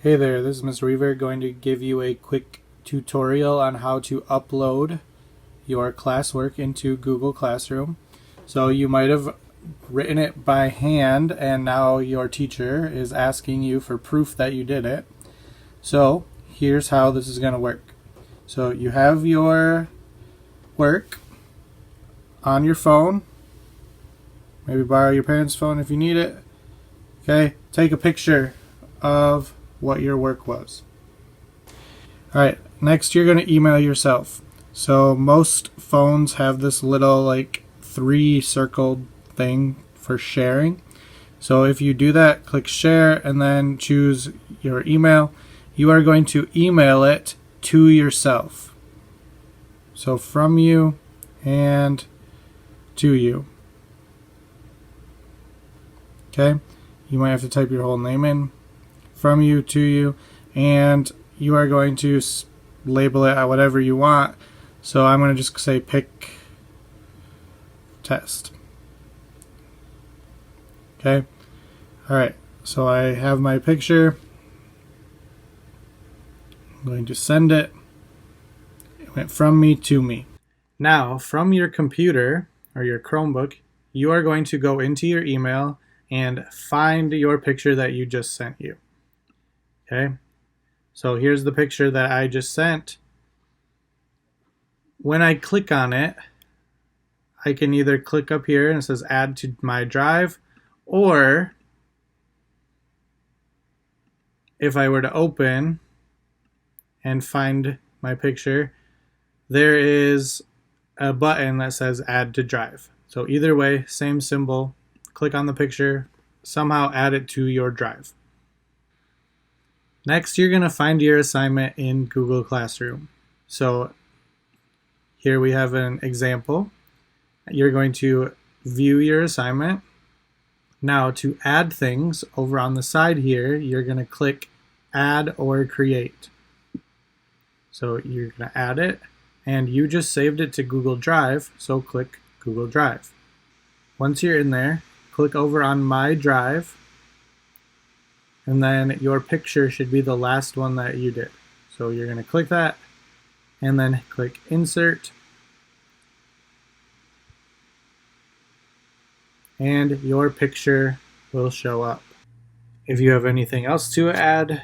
Hey there, this is Mr. Weaver going to give you a quick tutorial on how to upload your classwork into Google Classroom. So you might have written it by hand and now your teacher is asking you for proof that you did it. So here's how this is going to work. So you have your work on your phone. Maybe borrow your parents' phone if you need it. Okay, take a picture of what your work was. Alright, next you're going to email yourself. So most phones have this little like 3 circled thing for sharing. So if you do that, click share and then choose your email. You are going to email it to yourself. So from you and to you. Okay, you might have to type your whole name in. From you to you, and you are going to label it at whatever you want. So I'm going to just say pick test. Okay, alright, so I have my picture. I'm going to send it. It went from me to me. Now from your computer or your Chromebook, you are going to go into your email and find your picture that you just sent you. Okay, so here's the picture that I just sent. When I click on it, I can either click up here and it says add to my drive, or if I were to open and find my picture, there is a button that says add to drive. So either way, same symbol, click on the picture, somehow add it to your drive. Next, you're going to find your assignment in Google Classroom. So here we have an example. You're going to view your assignment. Now to add things, over on the side here, you're going to click add or create. So you're going to add it, and you just saved it to Google Drive, so click Google Drive. Once you're in there, click over on My Drive, and then your picture should be the last one that you did. So you're going to click that and then click insert, and your picture will show up. If you have anything else to add,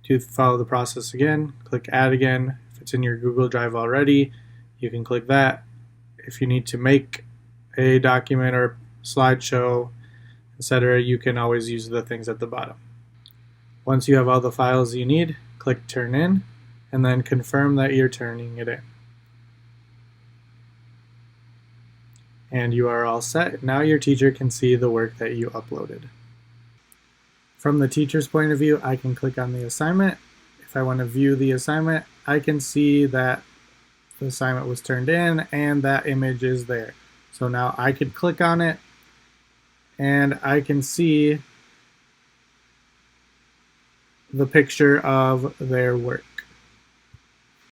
to follow the process again, click add again. If it's in your Google Drive already, you can click that. If you need to make a document or slideshow, etc., you can always use the things at the bottom. Once you have all the files you need, click Turn In, and then confirm that you're turning it in. And you are all set. Now your teacher can see the work that you uploaded. From the teacher's point of view, I can click on the assignment. If I want to view the assignment, I can see that the assignment was turned in and that image is there. So now I could click on it and I can see the picture of their work.